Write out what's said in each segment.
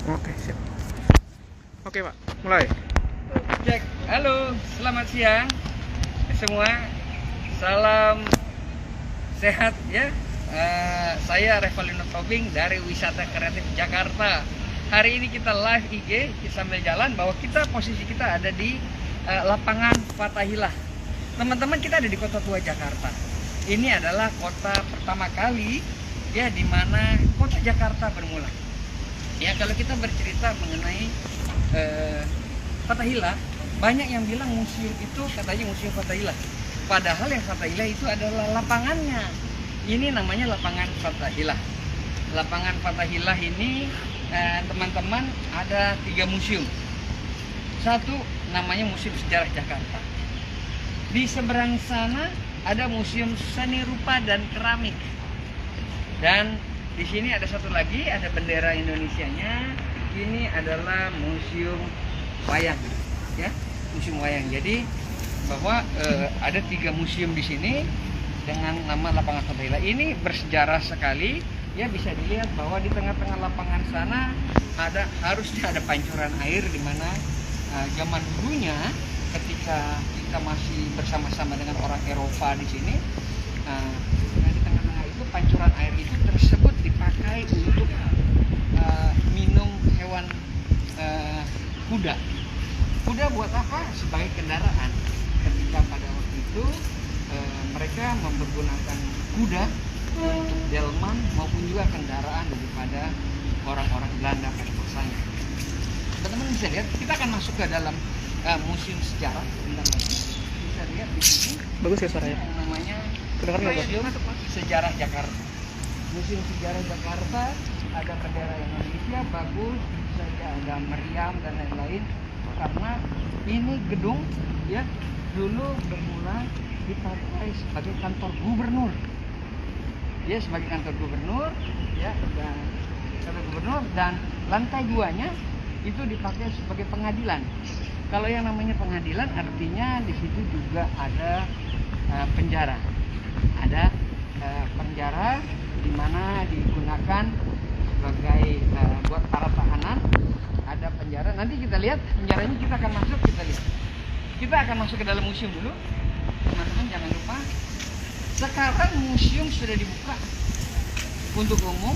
Oke, siap. Oke, Pak. Mulai. Cek. Halo, selamat siang semua. Salam sehat ya. Saya Revalino Tobing dari Wisata Kreatif Jakarta. Hari ini kita live IG sambil jalan, bahwa posisi kita ada di lapangan Fathahillah. Teman-teman, kita ada di Kota Tua Jakarta. Ini adalah kota pertama kali ya di mana kota Jakarta bermula. Ya, kalau kita bercerita mengenai Fathahillah, banyak yang bilang museum itu katanya museum Fathahillah. Padahal yang Fathahillah itu adalah lapangannya. Ini namanya lapangan Fathahillah. Lapangan Fathahillah ini teman-teman ada 3 museum. Satu namanya Museum Sejarah Jakarta. Di seberang sana ada Museum Seni Rupa dan Keramik. Dan di sini ada satu lagi, ada bendera Indonesianya. Ini adalah Museum Wayang, ya, Museum Wayang. Jadi bahwa ada 3 museum di sini dengan nama lapangan Fathahillah. Ini bersejarah sekali, ya. Bisa dilihat bahwa di tengah-tengah lapangan sana harusnya ada pancuran air, di mana zaman dulunya ketika kita masih bersama-sama dengan orang Eropa di sini, di tengah-tengah itu pancuran air itu tersebut dipakai untuk minum hewan kuda. Kuda buat apa? Sebagai kendaraan. Ketika pada waktu itu mereka mempergunakan kuda untuk delman maupun juga kendaraan daripada orang-orang Belanda pada masanya. Teman-teman bisa lihat, kita akan masuk ke dalam museum sejarah. Bisa lihat di sini. Bagus ya suaranya. Yang namanya Kedengaran nggak, Pak? Museum Sejarah Jakarta. Museum Sejarah Jakarta ada bendera Indonesia, bagus. Bisa saja ada meriam dan lain-lain. Karena ini gedung, ya, dulu bermula dipakai sebagai kantor gubernur. Ya, sebagai kantor gubernur, ya, dan kantor gubernur, dan lantai 2-nya itu dipakai sebagai pengadilan. Kalau yang namanya pengadilan artinya di situ juga ada penjara. Ada penjara di mana digunakan sebagai buat para tahanan. Ada penjara. Nanti kita lihat penjaranya, kita akan masuk, kita lihat. Kita akan masuk ke dalam museum dulu. Teman-teman jangan lupa, sekarang museum sudah dibuka untuk umum,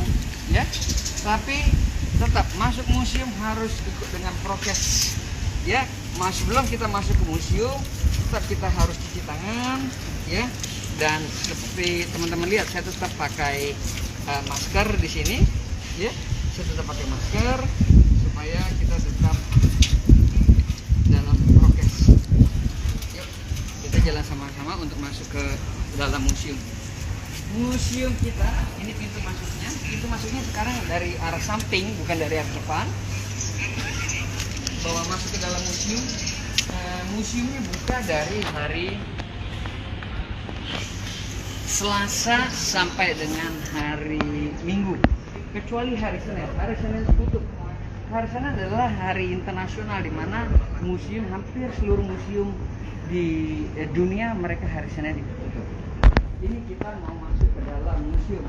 ya. Tapi tetap masuk museum harus ikut dengan prokes, ya. Sebelum kita masuk ke museum, tetap kita harus cuci tangan, ya. Dan seperti teman-teman lihat, saya tetap pakai masker di sini, ya. Saya tetap pakai masker supaya kita tetap dalam prokes. Yuk, kita jalan sama-sama untuk masuk ke dalam museum. Museum kita, ini pintu masuknya. Pintu masuknya sekarang dari arah samping, bukan dari arah depan. Bahwa masuk ke dalam museum, museumnya buka dari hari Selasa sampai dengan hari Minggu, kecuali hari Senin. Hari Senin tutup. Hari Senin adalah hari internasional, di mana museum, hampir seluruh museum di dunia, mereka hari Senin ditutup. Ini kita mau masuk ke dalam museum.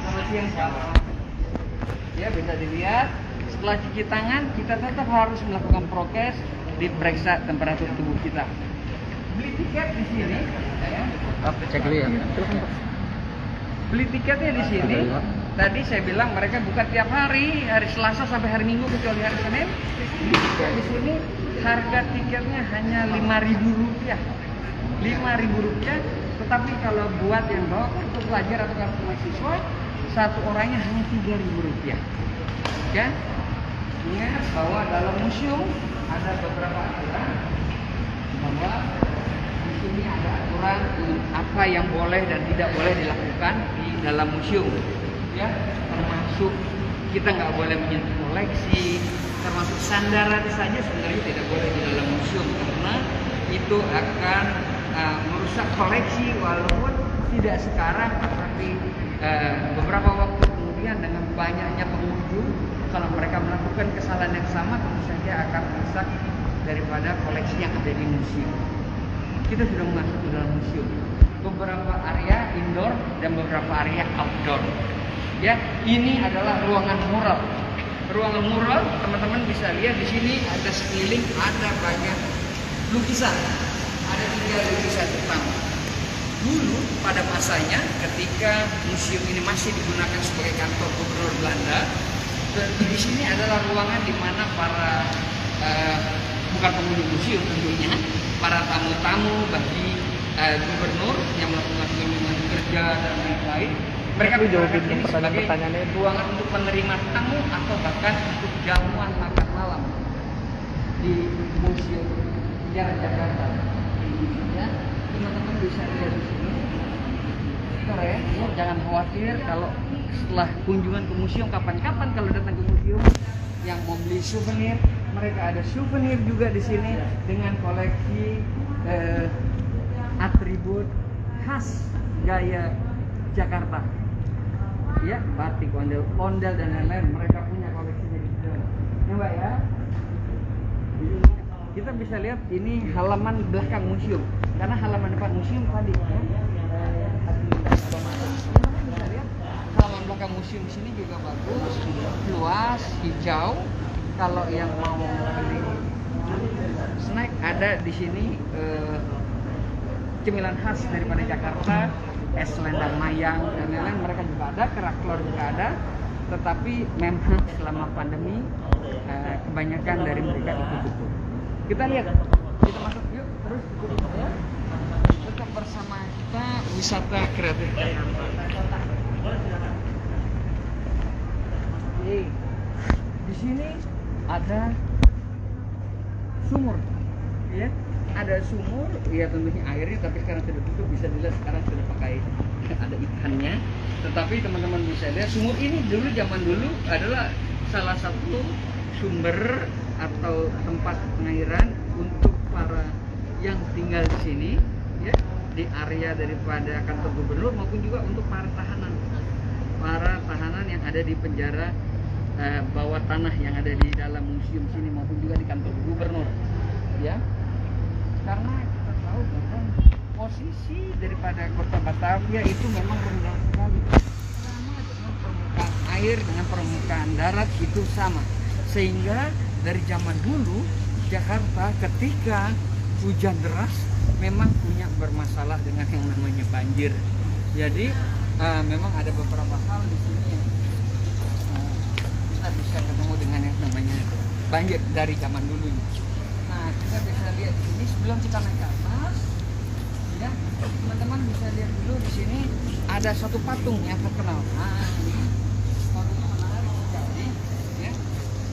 Selamat siang, Pak. Ya, bisa dilihat. Setelah cuci tangan, kita tetap harus melakukan prokes, diperiksa temperatur tubuh kita. Beli tiket di sini, ya. Cek dulu ya. Beli tiketnya di sini. Tadi saya bilang mereka buka tiap hari Selasa sampai hari Minggu kecuali hari Senin. Di sini harga tiketnya hanya Rp5.000. Rp5.000. Tetapi kalau buat yang bawa kartu pelajar atau kartu mahasiswa, satu orangnya hanya Rp3.000. Ya. Ingat bahwa dalam museum ada beberapa aturan, bahwa di sini ada aturan apa yang boleh dan tidak boleh dilakukan di dalam museum, ya, termasuk kita nggak boleh menyentuh koleksi, termasuk sandaran saja sebenarnya tidak boleh di dalam museum, karena itu akan merusak koleksi, walaupun tidak sekarang, tapi beberapa waktu kemudian dengan banyaknya pengunjung, kalau mereka melakukan kesalahan yang sama, tentu saja akan merusak daripada koleksi yang ada di museum. Kita sudah masuk ke dalam museum. Beberapa area indoor dan beberapa area outdoor. Ya, ini adalah ruangan mural. ruangan mural, teman-teman bisa lihat di sini ada sekeliling ada banyak lukisan. Ada 3 lukisan utama. Dulu pada masanya ketika museum ini masih digunakan sebagai kantor gubernur Belanda, dan di sini adalah ruangan di mana para bukan pengunjung museum tentunya, para tamu-tamu bagi gubernur yang melakukan kunjungan kerja dan lain-lain. Mereka Tapi jawabin menggunakan ini sebagai pertanyaan-pertanyaannya itu. ruangan untuk menerima tamu atau bahkan untuk jamuan makan malam di Museum Sejarah Jakarta. Ya, teman-teman bisa lihat di sini. Keren, ya, jangan khawatir kalau setelah kunjungan ke museum, kapan-kapan kalau datang ke museum yang mau beli souvenir, mereka ada souvenir juga di sini dengan koleksi atribut khas gaya Jakarta. Ya, batik, ondel dan lain-lain, mereka punya koleksinya di situ. Ya, Mbak ya. Kita bisa lihat ini halaman belakang museum, karena halaman depan museum tadi ya, bisa lihat halaman belakang museum sini juga bagus, luas, hijau. Kalau yang mau beli snack ada di sini, cemilan khas daripada Jakarta, es selendang mayang dan lain-lain, mereka juga ada, kerak telur juga ada. Tetapi memang selama pandemi kebanyakan dari mereka itu tutup. Kita lihat, kita masuk yuk, terus ikutin saya. Tetap bersama kita wisata kreatif Jakarta. Oke, di sini ada sumur, ya. Ada sumur, ya tentunya airnya, tapi sekarang sudah tutup, bisa dilihat sekarang sudah pakai ada ikannya. Tetapi teman-teman bisa lihat sumur ini dulu zaman dulu adalah salah satu sumber atau tempat pengairan untuk para yang tinggal di sini, ya, di area daripada kantor gubernur maupun juga untuk para tahanan yang ada di penjara bawah tanah yang ada di dalam museum sini maupun juga di kantor gubernur, ya. Karena kita tahu bahwa posisi daripada kota Batavia itu memang rendah sekali, sama dengan permukaan air dengan permukaan darat itu sama, sehingga dari zaman dulu Jakarta ketika hujan deras memang punya bermasalah dengan yang namanya banjir. Jadi memang ada beberapa hal di sini yang kita bisa ketemu dengan yang namanya banjir dari zaman dulu. Nah, kita bisa lihat di sini sebelum kita naik ke atas, ya, teman-teman bisa lihat dulu di sini ada satu patung yang terkenal. Nah, ini patungnya menarik sekali, ya.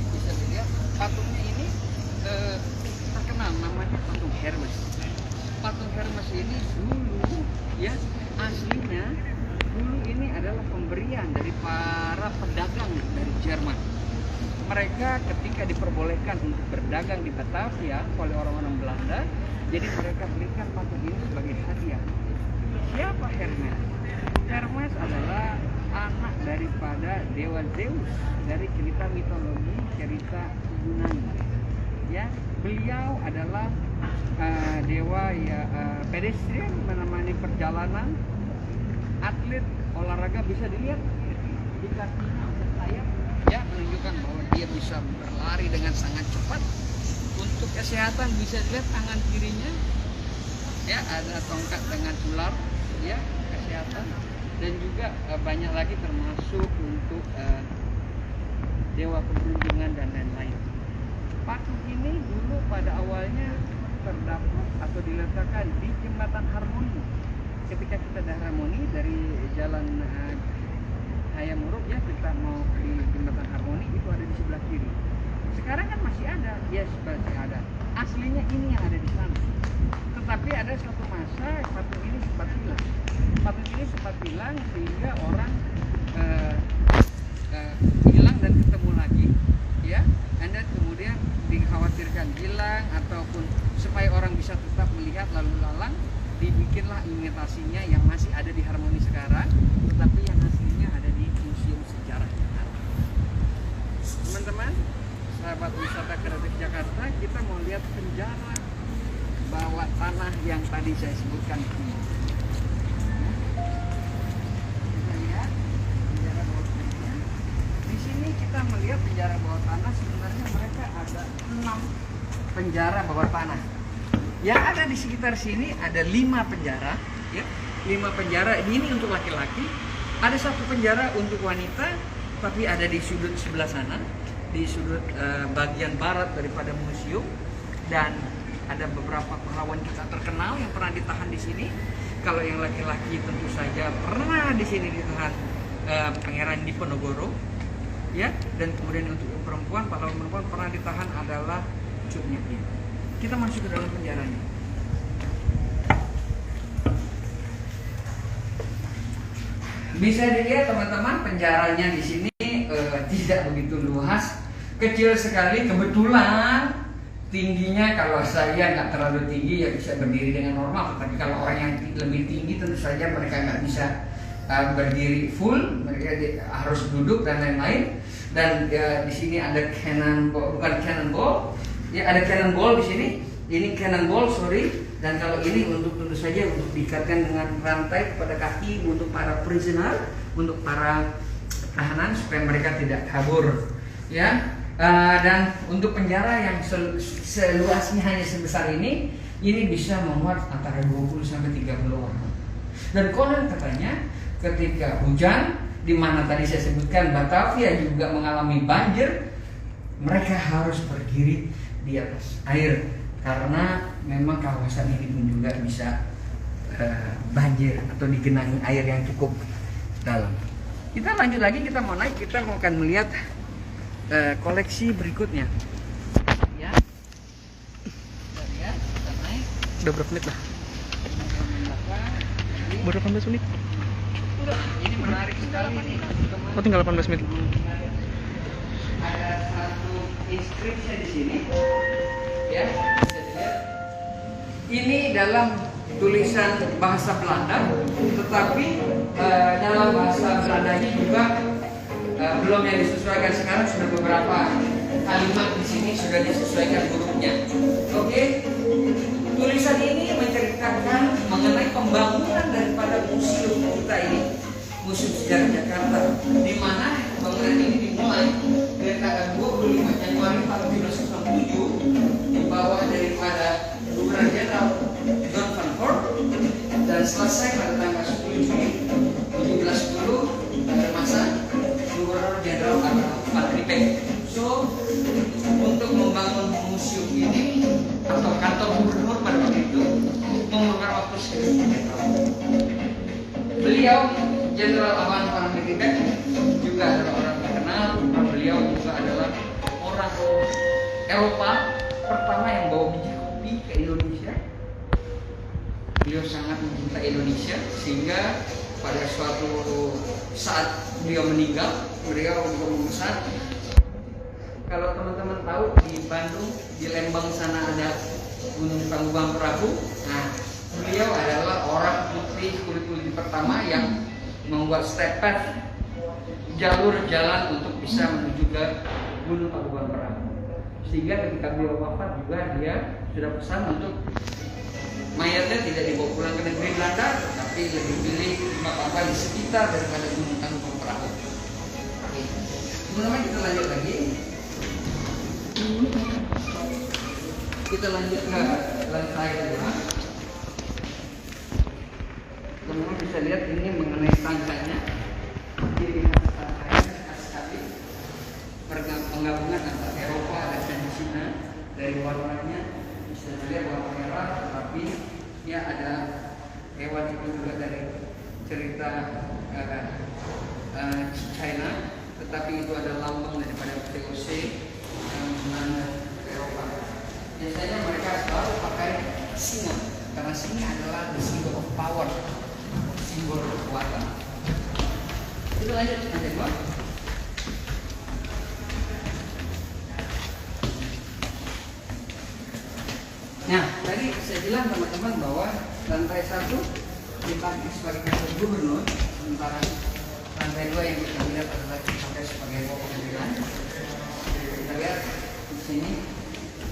Bisa dilihat patungnya ini terkenal, namanya patung Hermes. Patung Hermes ini dulu, ya, aslinya dulu ini adalah pemberian dari para pedagang dari Jerman. Mereka ketika diperbolehkan untuk berdagang di Batavia oleh orang-orang Belanda, jadi mereka berikan patung ini sebagai hadiah. Siapa Hermes? Hermes adalah anak daripada dewa Zeus dari cerita mitologi, cerita Yunani. Ya, beliau adalah dewa ya, pedestrian, menemani perjalanan, atlet olahraga, bisa dilihat di kakinya ada sayap, ya, menunjukkan bahwa dia bisa berlari dengan sangat cepat. Untuk kesehatan bisa dilihat tangan kirinya, ya, ada tongkat dengan ular, ya, kesehatan, dan juga banyak lagi termasuk untuk dewa keberuntungan dan lain-lain. Patung ini dulu pada awalnya terdapat atau diletakkan di jembatan Harmoni. Ketika kita dah Harmoni dari jalan Hayam Murug, ya, kita mau di jembatan Harmoni itu ada di sebelah kiri. Sekarang kan masih ada, ya, masih ada. Aslinya ini yang ada di sana. Tetapi ada suatu masa patung ini sempat hilang. Patung ini sempat hilang sehingga orang hilang dan ketemu lagi, ya. Anda kemudian dikhawatirkan hilang ataupun supaya orang bisa tetap melihat lalu lalang, dibikinlah imitasinya yang masih ada di Harmoni sekarang, tetapi yang aslinya ada di Museum Sejarah Jakarta. Teman-teman, sahabat wisata kreatif Jakarta, kita mau lihat penjara bawah tanah yang tadi saya sebutkan ini. Kita lihat penjara bawah tanahnya. Di sini kita melihat penjara bawah tanah, sebenarnya mereka ada 6 penjara bawah tanah. Yang ada di sekitar sini ada 5 penjara, ya. 5 penjara ini untuk laki-laki. Ada 1 penjara untuk wanita, tapi ada di sudut sebelah sana, di sudut bagian barat daripada museum. Dan ada beberapa pahlawan kita terkenal yang pernah ditahan di sini. Kalau yang laki-laki tentu saja pernah di sini ditahan Pangeran Diponegoro, ya. Dan kemudian untuk perempuan, pahlawan perempuan pernah ditahan adalah Cut Nyepi. Kita masuk ke dalam penjaranya. Bisa dilihat teman-teman, penjaranya di sini tidak begitu luas, kecil sekali. Kebetulan tingginya kalau saya nggak terlalu tinggi ya bisa berdiri dengan normal. Tapi kalau orang yang lebih tinggi tentu saja mereka nggak bisa berdiri full, mereka harus duduk dan lain-lain. Dan di sini ada cannonball, bukan cannonball, ya ada cannonball di sini. Ini cannonball, sorry. Dan kalau ini untuk tentu saja untuk diikatkan dengan rantai kepada kaki untuk para prisoner, untuk para tahanan supaya mereka tidak kabur, ya. Dan untuk penjara yang seluasnya hanya sebesar ini bisa memuat antara 20 sampai 30 orang. Dan konon katanya ketika hujan, di mana tadi saya sebutkan Batavia juga mengalami banjir, mereka harus berdiri di atas air karena memang kawasan ini pun juga bisa banjir atau digenangi air yang cukup dalam. Kita lanjut lagi, kita mau naik, kita mau akan melihat koleksi berikutnya. Ya. Kita lihat, kita naik. Udah berapa menit lah? Baru 18 menit. Enggak, ini menarik sekali nih. Oh, tinggal 18 menit. Ada satu inskripsi di sini. Ya, bisa dilihat. Ini dalam tulisan bahasa Belanda, tetapi dalam bahasa Belandanya juga belum yang disesuaikan. Sekarang sudah beberapa kalimat di sini sudah disesuaikan hurufnya. Oke. Tulisan ini menceritakan mengenai pembangunan daripada museum kita ini, Museum Sejarah Jakarta, di mana pembangunan ini dimulai dari tanggal 25 Januari tahun 1797 di bawah daripada Gubernur Jenderal John Van Horn, dan selesai pada tanggal 10 Juni 1710 pada masa Gubernur Jenderal Van Riebeeck. So, untuk membangun museum ini atau kantor gubernur pada waktu itu memerlukan waktu sekitar 3 tahun. Beliau Jenderal Van Riebeeck juga adalah orang terkenal. Beliau juga adalah orang Eropa pertama yang bawa biji kopi ke Indonesia. Beliau sangat mencintai Indonesia sehingga pada suatu saat beliau meninggal, beliau memesan. Kalau teman-teman tahu di Bandung, di Lembang sana ada Gunung Tangkuban Perahu. Nah, beliau adalah orang putri kulit-kulit pertama yang membuat step path, jalur jalan untuk bisa menuju ke Gunung Tangkuban Perahu. Sehingga ketika beliau wafat juga dia sudah pesan untuk mayatnya tidak dibawa pulang ke negeri Belanda, tapi lebih pilih dimakamkan di sekitar daripada Gunung Tangkuban Perahu. Oke, teman-teman kita lanjut lagi. Kita lanjut ke lantai 2. Teman-teman bisa lihat ini mengenai tangkanya. Ini tangkanya sekali penggabungan antara Eropa dan Cina. Dari warnanya bisa dilihat warna merah, tetapi ya ada hewan itu juga dari cerita China, tetapi itu ada lambang daripada VOC Eropa. Biasanya mereka selalu pakai singa karena singa adalah the symbol of power, simbol kekuatan. Kita lanjut lantai 2. Nah, tadi saya bilang teman-teman bahwa lantai 1 dipakai sebagai kantor gubernur, sementara lantai 2 yang kita lihat adalah dipakai sebagai pengadilan. Kita lihat di sini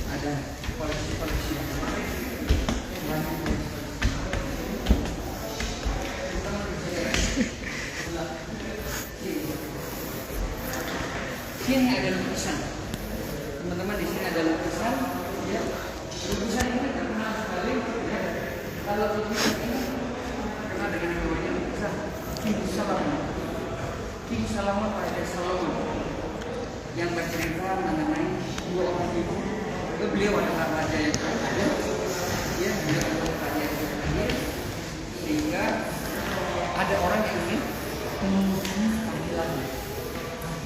ada koleksi-koleksi yang menarik, banyak koleksi. Sini ada lukisan. Teman-teman, di sini ada lukisan. Ya. Lukisan ini terkenal sekali. Ya. Kalau lukisan ini terkenal dengan namanya lukisan King Solomon. King Solomon pada Solomon yang bercerita mengenai dua orang itu. Beliau adalah raja yang ada. Ya, beliau adalah raja yang ada. Sehingga ada orang yang ingin menemukan panggilannya.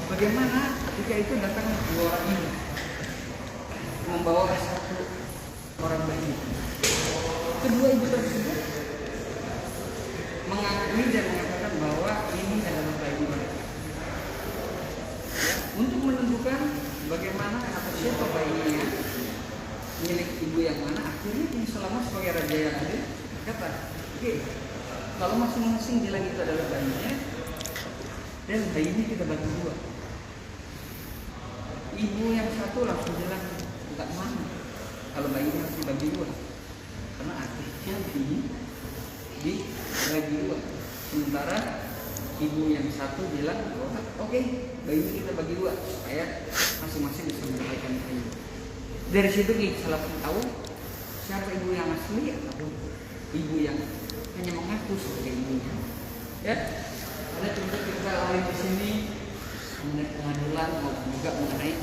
Bagaimana ketika itu datang dua orang ini membawa satu orang bayi. Kedua ibu tersebut mengakui dan mengatakan bahwa ini adalah bayi mereka. Ya, untuk menentukan bagaimana atau siapa bayinya, milik ibu yang mana, akhirnya King Solomon sebagai raja yang adil kata, oke, kalau masing-masing bilang itu adalah bayinya, dan bayinya kita bagi dua. Ibu yang satu langsung bilang, enggak mana, kalau bayinya harus dibagi dua, karena artinya dibagi dua. Sementara ibu yang satu bilang, oke, bayinya kita bagi dua, supaya masing-masing bisa mendapatkan bayi. Dari situ kita tahu siapa ibu yang asli atau ibu yang hanya mengaku sebagai ibunya. Ya, ada cerita lain di sini mengenai pengadilan maupun juga mengenai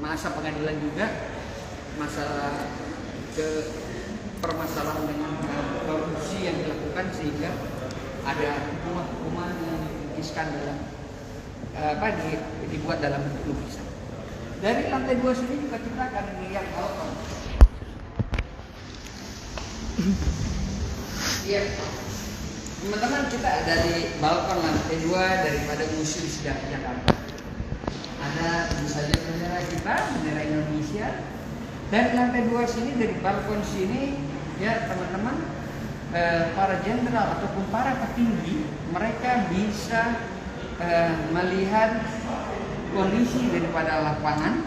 masa pengadilan juga, masalah permasalahan dengan korupsi yang dilakukan sehingga ada hukuman yang dituliskan dalam dibuat dalam bentuk lukisan. Dari lantai 2 sini juga kita akan melihat balkon. Iya, teman-teman, kita ada di balkon lantai 2 daripada Museum Sejarah Jakarta. Ada tentu saja bendera kita, bendera Indonesia. Dari lantai 2 sini, dari balkon sini, ya teman-teman, para jenderal ataupun para petinggi mereka bisa melihat kondisi daripada lapangan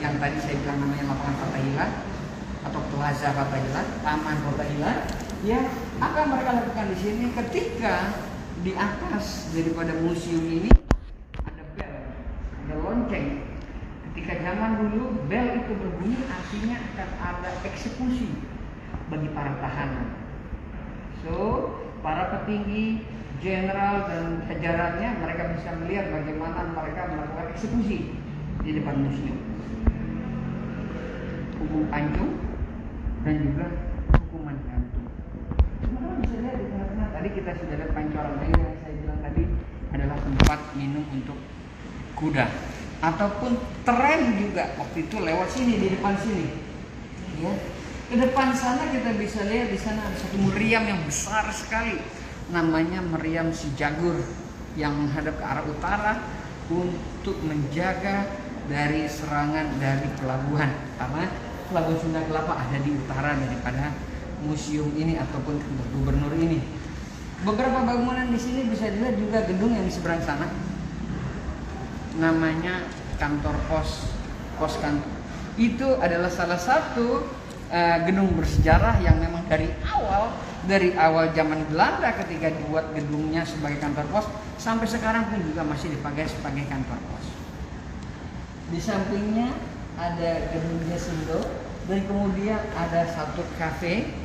yang tadi saya bilang namanya lapangan Fathahillah atau Plaza Fathahillah, Taman Fathahillah. Ya, apa yang mereka lakukan di sini ketika di atas daripada museum ini ada bel, ada lonceng. Ketika zaman dulu bel itu berbunyi artinya akan ada eksekusi bagi para tahanan. So, para petinggi, jenderal dan jajarannya mereka bisa melihat bagaimana mereka melakukan eksekusi di depan museum. Hukum pancung dan juga hukuman gantung. Teman-teman bisa lihat di tengah-tengah tadi kita sudah lihat pancoran air yang saya bilang tadi adalah tempat minum untuk kuda ataupun tren juga waktu itu lewat sini di depan sini. Ya. Ke depan sana kita bisa lihat di sana ada satu meriam yang besar sekali. Namanya meriam si Jagur yang menghadap ke arah utara untuk menjaga dari serangan dari pelabuhan, karena pelabuhan Sunda Kelapa ada di utara daripada museum ini ataupun gubernur ini. Beberapa bangunan di sini bisa dilihat juga gedung yang di seberang sana namanya kantor pos kantor. Itu adalah salah satu gedung bersejarah yang memang dari awal zaman Belanda ketika dibuat gedungnya sebagai kantor pos sampai sekarang pun juga masih dipakai sebagai kantor pos. Di sampingnya ada gedung Jasindo dan kemudian ada satu kafe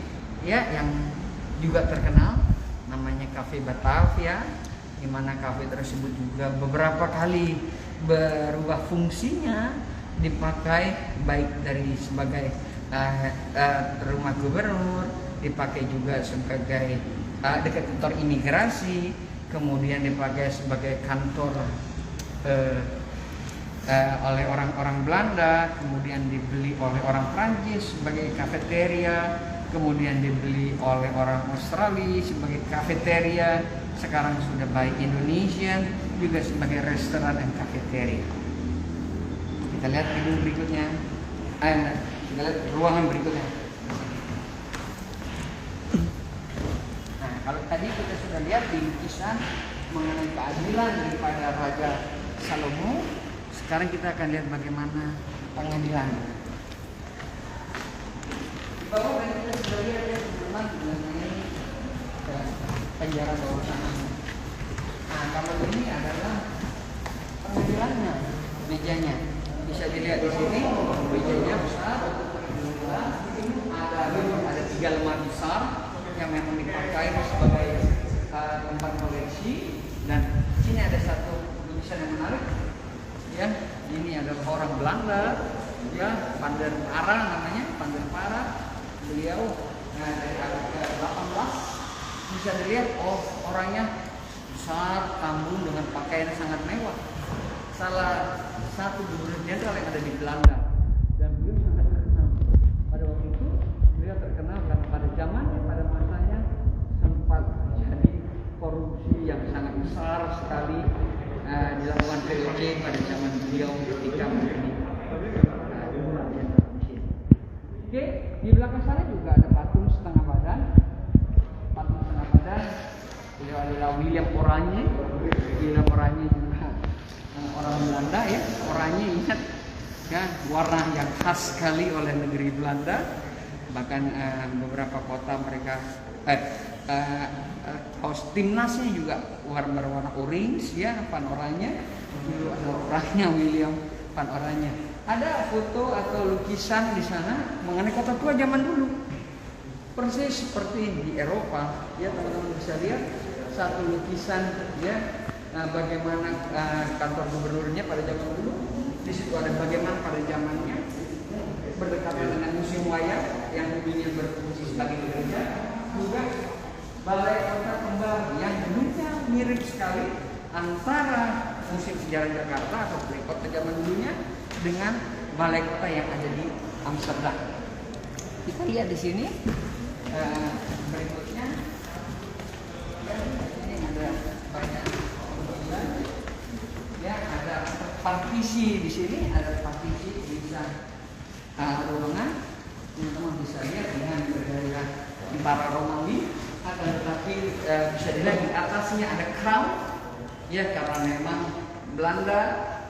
ya yang juga terkenal namanya Cafe Batavia, di mana kafe tersebut juga beberapa kali berubah fungsinya, dipakai baik dari sebagai rumah gubernur, dipakai juga sebagai dekat kantor imigrasi, kemudian dipakai sebagai kantor oleh orang-orang Belanda, kemudian dibeli oleh orang Prancis sebagai kafeteria, kemudian dibeli oleh orang Australia sebagai kafeteria, sekarang sudah by Indonesian juga sebagai restoran dan kafeteria. Kita lihat gedung berikutnya. Kita lihat ruangan berikutnya. Nah, kalau tadi kita sudah lihat di lukisan mengenai keadilan daripada Raja Salomo, sekarang kita akan lihat bagaimana pengadilan. Di bawah tadi kita sudah lihat ya mengenai penjara bawah tanah. Nah, Kalau ini adalah pengambilannya, mejanya. Bisa dilihat di sini, mejanya besar. Ada 3 lemari besar yang memang dipakai sebagai tempat koleksi. Dan sini ada satu lukisan yang menarik. Ya, ini adalah orang Belanda, ya, Van der Para namanya, Van der Para. Beliau dari abad ke-18. Bisa dilihat, orangnya besar, tambun dengan pakaian sangat mewah. Salah satu gubernur jenderal yang ada di Belanda, dan beliau sangat terkenal. Pada waktu itu beliau terkenal karena pada masanya sempat terjadi korupsi yang sangat besar sekali dilakukan VOC pada zaman beliau ketika menjadi gubernur jenderal di sini. Oke, di belakang sana juga ada patung setengah badan. Beliau adalah William Oranje. William Oranje juga orang Belanda, ya. Oranye, ingat ya, warna yang khas sekali oleh negeri Belanda. Bahkan beberapa kota mereka kaos timnasnya juga berwarna orange, ya, Van Oranje. Dulu ada orangnya William Van Oranje. Ada foto atau lukisan di sana mengenai kota tua zaman dulu. Persis seperti di Eropa, ya, teman-teman bisa lihat satu lukisan, ya, bagaimana kantor gubernurnya pada zaman dulu. Di situ ada bagaimana pada zamannya berdekatan dengan museum wayang yang dulunya berfungsi sebagai gereja. Juga balai kota kembali yang dulunya mirip sekali antara Museum Sejarah Jakarta atau balai kota zaman dulunya dengan balai kota yang ada di Amsterdam. Kita lihat di sini. Berikutnya, ini ada banyak ya, ada partisi di sini, ada partisi bisa ruangan, teman-teman bisa lihat dengan bergaya para Romawi, akan tetapi bisa dilihat di atasnya ada crown, ya, karena memang Belanda,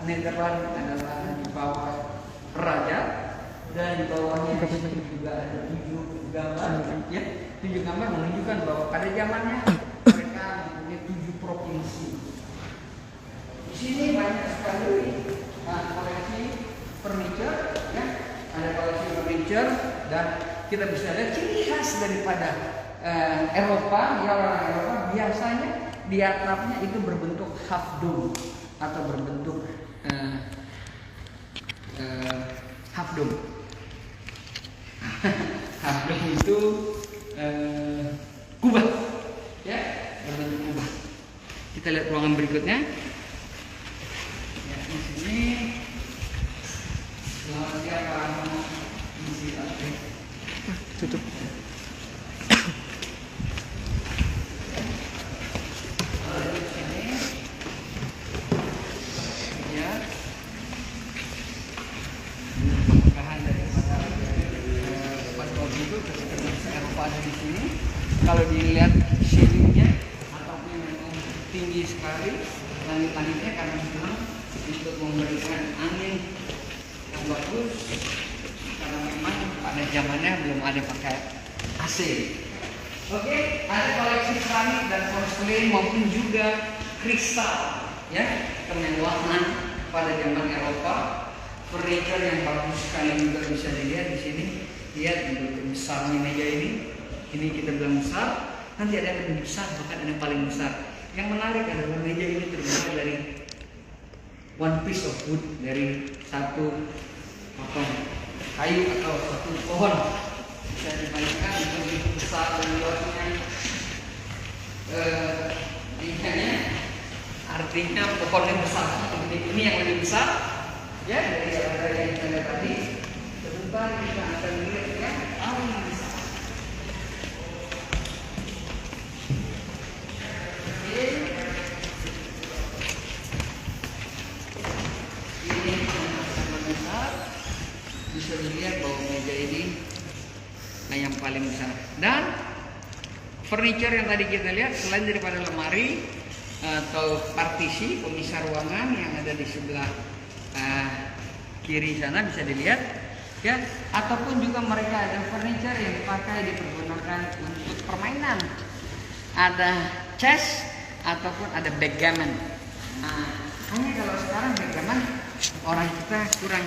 Nederland adalah di bawah raja, dan di bawahnya juga ada 7 gambar, ya, 7 gambar menunjukkan bahwa pada zamannya mereka mempunyai 7 provinsi. Di sini banyak sekali koleksi furniture, ya, ada koleksi furniture, dan kita bisa lihat ciri khas daripada Eropa, ya, orang Eropa biasanya di atapnya itu berbentuk half dome atau berbentuk half dome. Half dome itu kubah, ya, berbentuk kubah. Kita lihat ruangan berikutnya. Ya, di sini siapa mau isi lagi? Tutup. Kalau dilihat ceilingnya atapnya memang tinggi sekali, langit-langitnya karena memang untuk memberikan angin yang bagus, karena memang pada zamannya belum ada pakai AC. Oke, ada koleksi keramik dan porselen maupun juga kristal, ya, kemewahan pada zaman Eropa. Furniture yang bagus sekali juga bisa dilihat di sini. Lihat bentuk besarnya meja ini. Ini kita bilang besar, nanti ada yang lebih besar, bahkan ada yang paling besar. Yang menarik adalah meja ini terbuat dari one piece of wood, dari satu potong kayu atau satu pohon. Bisa dibayangkan lebih besar dan luasnya. Artinya pohonnya besar. Ini yang lebih besar, ya, dari yang kita lihat tadi. Sebentar kita akan lihat, ya, paling besar. Ini sangat besar. Bisa dilihat bahwa meja ini yang paling besar. Dan furniture yang tadi kita lihat, selain daripada lemari atau partisi pemisah ruangan yang ada di sebelah kiri sana bisa dilihat, ya, ataupun juga mereka ada furniture yang dipakai dipergunakan untuk permainan. Ada chess, ataupun ada backgammon. Nah, hanya kalau sekarang backgammon orang kita kurang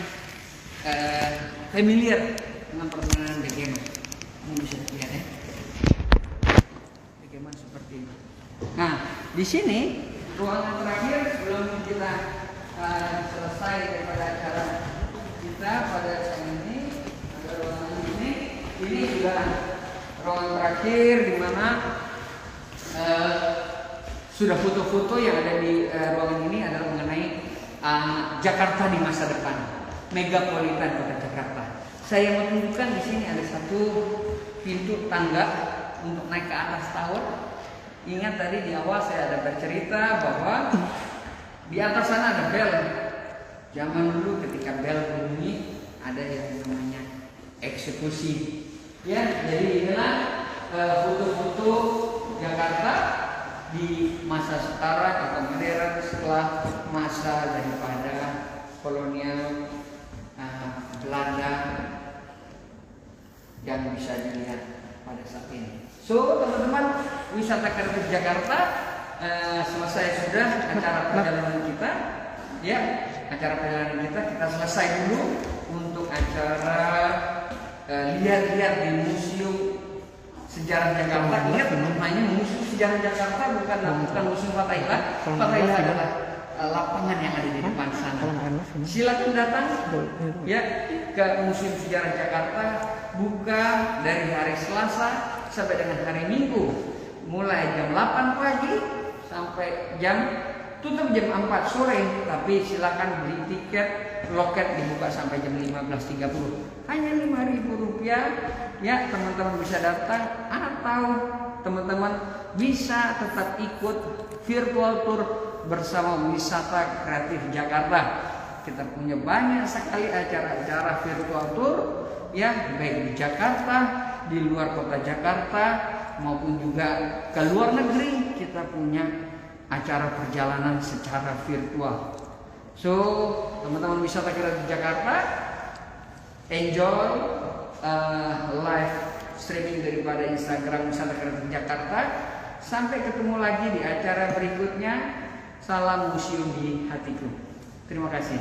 familiar dengan permainan backgammon. Ini bisa dilihat ya, backgammon seperti ini. Nah, di sini ruangan terakhir sebelum kita selesai daripada acara kita pada saat ini, ada ruangan ini juga ruangan terakhir di mana sudah foto-foto yang ada di ruangan ini adalah mengenai Jakarta di masa depan, megapolitan kota Jakarta. Saya mau tunjukkan di sini ada satu pintu tangga untuk naik ke atas tower. Ingat tadi di awal saya ada bercerita bahwa di atas sana ada bel. Zaman dulu ketika bel bunyi ada yang namanya eksekusi. Ya, jadi inilah foto-foto Jakarta di masa setara atau modern setelah masa daripada kolonial Belanda yang bisa dilihat pada saat ini. So teman-teman, wisata kreatif Jakarta selesai sudah acara perjalanan kita. Ya, acara perjalanan kita selesai dulu untuk acara lihat-lihat di museum sejarah Jakarta. Ingat, namanya museum sejarah Jakarta bukan museum Fathaillah. Fathaillah adalah lapangan yang ada di depan sana. Silakan datang ya ke Museum Sejarah Jakarta, buka dari hari Selasa sampai dengan hari Minggu, mulai jam 8 pagi sampai tutup jam 4 sore. Tapi silakan beli tiket, loket dibuka sampai jam 15.30. Hanya Rp5.000 ya, teman-teman bisa datang, atau teman-teman bisa tetap ikut virtual tour bersama Wisata Kreatif Jakarta. Kita punya banyak sekali acara-acara virtual tour ya, baik di Jakarta, di luar kota Jakarta, maupun juga ke luar negeri. Kita punya acara perjalanan secara virtual. So, teman-teman Wisata Kreatif Jakarta, enjoy live streaming daripada Instagram Wisata Kreatif Jakarta. Sampai ketemu lagi di acara berikutnya. Salam museum di hatiku. Terima kasih.